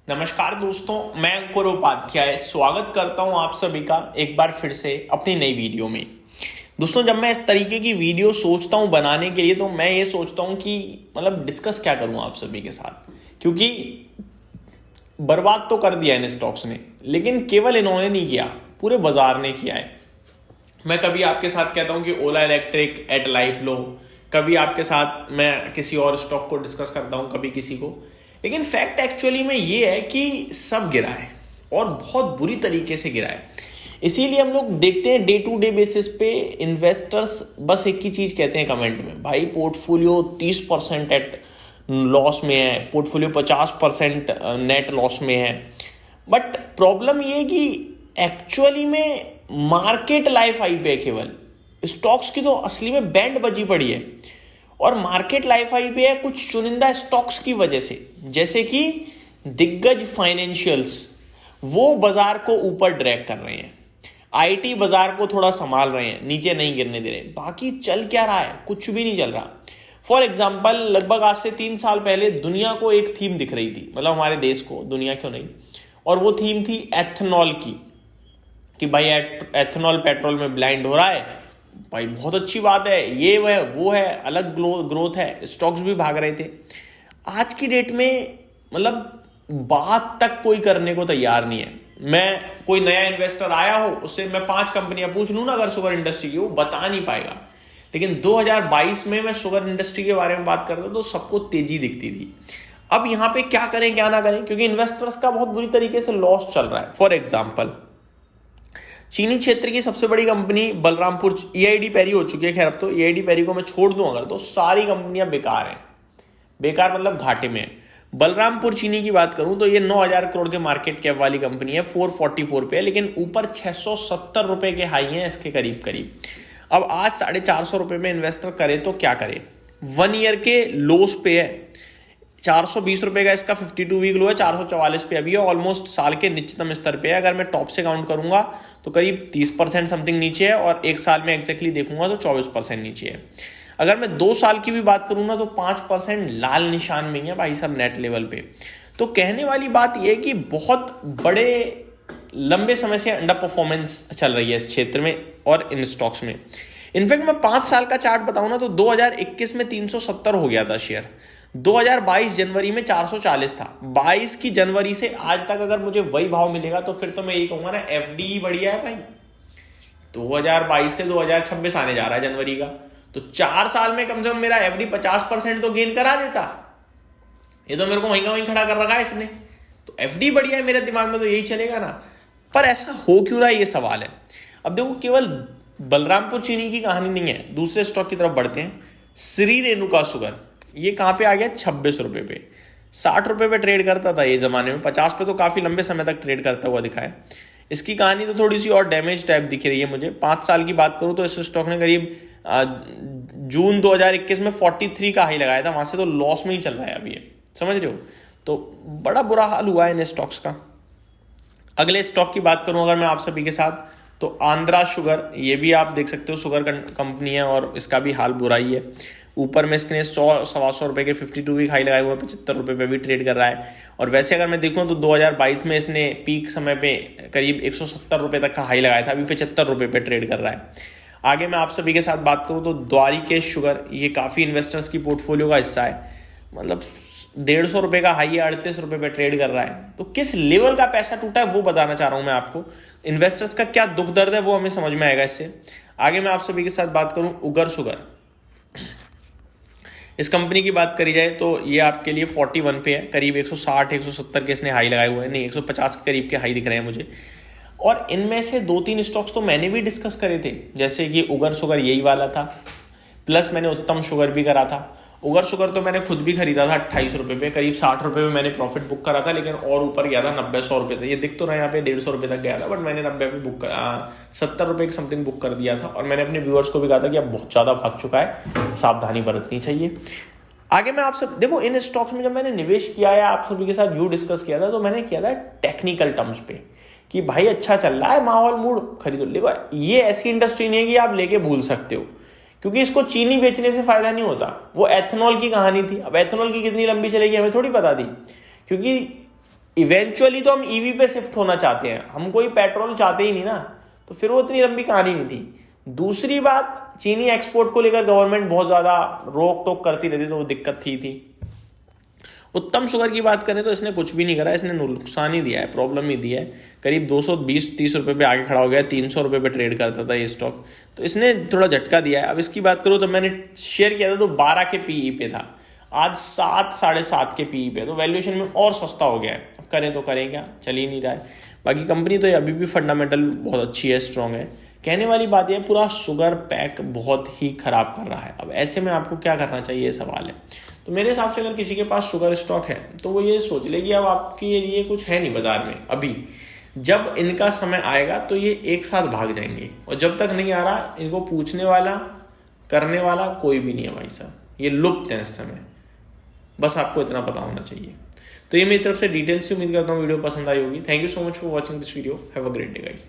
नमस्कार दोस्तों, मैं अंकुर उपाध्याय स्वागत करता हूं आप सभी का एक बार फिर से अपनी नई वीडियो में। दोस्तों, जब मैं इस तरीके की वीडियो सोचता हूं बनाने के लिए तो मैं ये सोचता हूं कि डिस्कस क्या करूं आप सभी के साथ, क्योंकि बर्बाद तो कर दिया इन स्टॉक्स ने, लेकिन केवल इन्होंने नहीं किया, पूरे बाजार ने किया है। मैं कभी आपके साथ कहता हूं कि ओला इलेक्ट्रिक एट लाइफ लो, कभी आपके साथ मैं किसी और स्टॉक को डिस्कस करता हूं, कभी किसी को, लेकिन फैक्ट एक्चुअली में ये है कि सब गिरा है और बहुत बुरी तरीके से गिरा है। इसीलिए हम लोग देखते हैं डे टू डे बेसिस पे इन्वेस्टर्स बस एक ही चीज कहते हैं कमेंट में, भाई पोर्टफोलियो 30% एट लॉस में है, पोर्टफोलियो 50% नेट लॉस में है। बट प्रॉब्लम ये है कि एक्चुअली में मार्केट लाइफ हाई पे है, केवल स्टॉक्स की तो असली में बैंड बजी पड़ी है और मार्केट लाइफ हाई पे है कुछ चुनिंदा स्टॉक्स की वजह से, जैसे कि दिग्गज फाइनेंशियल्स वो बाजार को ऊपर ड्रैग कर रहे हैं, आईटी बाजार को थोड़ा संभाल रहे हैं, नीचे नहीं गिरने दे रहे। बाकी चल क्या रहा है? कुछ भी नहीं चल रहा। फॉर एग्जाम्पल, लगभग आज से 3 साल पहले दुनिया को एक थीम दिख रही थी, हमारे देश को, दुनिया क्यों नहीं, और वो थीम थी एथनॉल की, कि भाई एथनॉल पेट्रोल में ब्लाइंड हो रहा है, भाई बहुत अच्छी बात है, ये वो है, अलग ग्रोथ है, स्टॉक्स भी भाग रहे थे। आज की डेट में बात तक कोई करने को तैयार नहीं है। मैं कोई नया इन्वेस्टर आया हो, उससे मैं 5 कंपनियां पूछ लूं ना अगर शुगर इंडस्ट्री की, वो बता नहीं पाएगा। लेकिन 2022 में मैं शुगर इंडस्ट्री के बारे में बात करता तो सबको तेजी दिखती थी। अब यहां पे क्या करें क्या ना करें, क्योंकि इन्वेस्टर्स का बहुत बुरी तरीके से लॉस चल रहा है। फॉर एग्जाम्पल, चीनी क्षेत्र की सबसे बड़ी कंपनी बलरामपुर ईआईडी पैरी हो चुकी है। खैर, अब तो ईआईडी पैरी को मैं छोड़ दूं अगर, तो सारी कंपनियां बेकार हैं, बेकार घाटे में है। बलरामपुर चीनी की बात करूं तो ये 9,000 करोड़ के मार्केट कैप वाली कंपनी है, 444 पे है, लेकिन ऊपर 670 रुपए के हाई हैं इसके करीब करीब। अब आज 450 रुपए में इन्वेस्टर करे तो क्या करे? 1 ईयर के लोस पे है, 420 रुपए का इसका 52 वीक लो है, 444 पे अभी है, ऑलमोस्ट साल के निचतम स्तर पे है। अगर मैं टॉप से काउंट करूंगा तो करीब 30% समथिंग नीचे है, और 1 साल में एग्जैक्टली देखूंगा तो 24% नीचे है। अगर मैं 2 साल की भी बात करूँ ना तो 5% लाल निशान में ही है भाई सब नेट लेवल पे। तो कहने वाली बात यह है कि बहुत बड़े लंबे समय से अंडर परफॉर्मेंस चल रही है इस क्षेत्र में और इन स्टॉक्स में। इनफैक्ट मैं 5 साल का चार्ट बताऊं ना तो 2021 में 370 हो गया था शेयर, 2022 जनवरी में 440 था, 22 की जनवरी से आज तक अगर मुझे वही भाव मिलेगा तो फिर तो मैं यही कहूंगा ना, एफडी बढ़िया है भाई। 2022 से 2026 आने जा रहा है जनवरी का, तो 4 साल में कम से कम मेरा एफडी 50% तो गेन करा देता। ये तो मेरे को वहीं का वहीं खड़ा कर रखा है इसने, तो एफडी बढ़िया है, मेरे दिमाग में तो यही चलेगा ना। पर ऐसा हो क्यों रहा है, ये सवाल है। अब देखो, केवल बलरामपुर चीनी की कहानी नहीं है, दूसरे स्टॉक की तरफ बढ़ते हैं। श्री रेणुका शुगर, ये कहां पे आ गया? 26 रुपए पे। 60 रुपए पे ट्रेड करता था ये जमाने में, 50 पे तो काफी लंबे समय तक ट्रेड करता हुआ दिखा है। इसकी कहानी तो थोड़ी सी और डैमेज टाइप दिख रही है मुझे। 5 साल की बात करूं तो इस स्टॉक ने करीब जून 2021 में 43 का हाई लगाया था, वहां से तो लॉस में ही चल रहा है अभी ये, समझ रहे हो? तो बड़ा बुरा हाल हुआ है इन स्टॉक्स का। अगले स्टॉक की बात करूं अगर मैं आप सभी के साथ, तो आंध्रा शुगर, ये भी आप देख सकते हो शुगर कंपनी है और इसका भी हाल बुरा ही है। ऊपर में इसने 100-125 रुपए के 52 वीक हाई लगाए हुए हैं, 75 रुपए पे भी ट्रेड कर रहा है। और वैसे अगर मैं देखूं तो 2022 में इसने पीक समय पे करीब 170 रुपए तक का हाई लगाया था, अभी 75 रुपए पे ट्रेड कर रहा है। आगे मैं आप सभी के साथ बात करूं तो द्वारिकेश शुगर, ये काफ़ी इन्वेस्टर्स की पोर्टफोलियो का हिस्सा है, 150 रुपए का हाई है, 38 रुपए पे ट्रेड कर रहा है। तो किस लेवल का पैसा टूटा है वो बताना चाह रहा हूं मैं आपको। इन्वेस्टर्स का क्या दुख दर्द है वो हमें समझ में आएगा इससे। आगे मैं आप सभी के साथ बात करूं उगर शुगर, इस कंपनी की बात करी जाए तो ये आपके लिए 41 पे है, करीब 160-170 के इसने हाई लगाए हुए हैं, नहीं 150 के करीब के हाई दिख रहे हैं मुझे। और इनमें से 2-3 स्टॉक्स तो मैंने भी डिस्कस करे थे, जैसे कि उगर शुगर यही वाला था, प्लस मैंने उत्तम शुगर भी करा था। उगर शुगर तो मैंने खुद भी खरीदा था 28 रुपए पे, करीब 60 रुपए में मैंने प्रॉफिट बुक करा था, लेकिन और ऊपर गया था 90-100 रुपए तक। ये दिख तो रहा है यहाँ पे 150 रुपए तक गया था, बट मैंने 90 पे बुक 70 रुपए की समथिंग बुक कर दिया था। और मैंने अपने व्यूअर्स को भी कहा था कि अब बहुत ज़्यादा भाग चुका है, सावधानी बरतनी चाहिए। आगे मैं आप सब देखो, इन स्टॉक्स में जब मैंने निवेश किया है, आप सभी के साथ व्यू डिस्कस किया था, तो मैंने किया था टेक्निकल टर्म्स पे कि भाई अच्छा चल रहा है माहौल, मूड, खरीदो। देखो, ये ऐसी इंडस्ट्री नहीं है कि आप लेके भूल सकते हो, क्योंकि इसको चीनी बेचने से फायदा नहीं होता। वो एथनॉल की कहानी थी, अब एथनॉल की कितनी लंबी चलेगी हमें थोड़ी पता थी, क्योंकि इवेंचुअली तो हम ईवी पे शिफ्ट होना चाहते हैं, हम कोई पेट्रोल चाहते ही नहीं ना, तो फिर वो इतनी लंबी कहानी नहीं थी। दूसरी बात, चीनी एक्सपोर्ट को लेकर गवर्नमेंट बहुत ज्यादा रोक टोक करती रहती, तो वो दिक्कत थी। उत्तम शुगर की बात करें तो इसने कुछ भी नहीं करा, इसने नुकसान ही दिया है, प्रॉब्लम ही दिया है। करीब 220-30 रुपए पे आगे खड़ा हो गया, 300 रुपए पे ट्रेड करता था ये स्टॉक, तो इसने थोड़ा झटका दिया है। अब इसकी बात करूँ तो मैंने शेयर किया था तो 12 के पीई पे था, आज 7 साढ़े 7 के पीई पे, तो वैल्यूएशन में और सस्ता हो गया है। अब करें तो करें क्या, चल ही नहीं रहा है। बाकी कंपनी तो अभी भी फंडामेंटल बहुत अच्छी है, स्ट्रांग है। कहने वाली बात यह, पूरा शुगर पैक बहुत ही खराब कर रहा है। अब ऐसे में आपको क्या करना चाहिए, ये सवाल है। तो मेरे हिसाब से अगर किसी के पास शुगर स्टॉक है तो वो ये सोच ले कि अब आपके लिए कुछ है नहीं बाजार में अभी, जब इनका समय आएगा तो ये एक साथ भाग जाएंगे, और जब तक नहीं आ रहा इनको पूछने वाला करने वाला कोई भी नहीं है भाई साहब, ये लुप्त है इस समय। बस आपको इतना पता होना चाहिए। तो ये मेरी तरफ से डिटेल्स से, उम्मीद करता हूँ वीडियो पसंद आई होगी। Thank you so much for watching this video. Have a great day guys.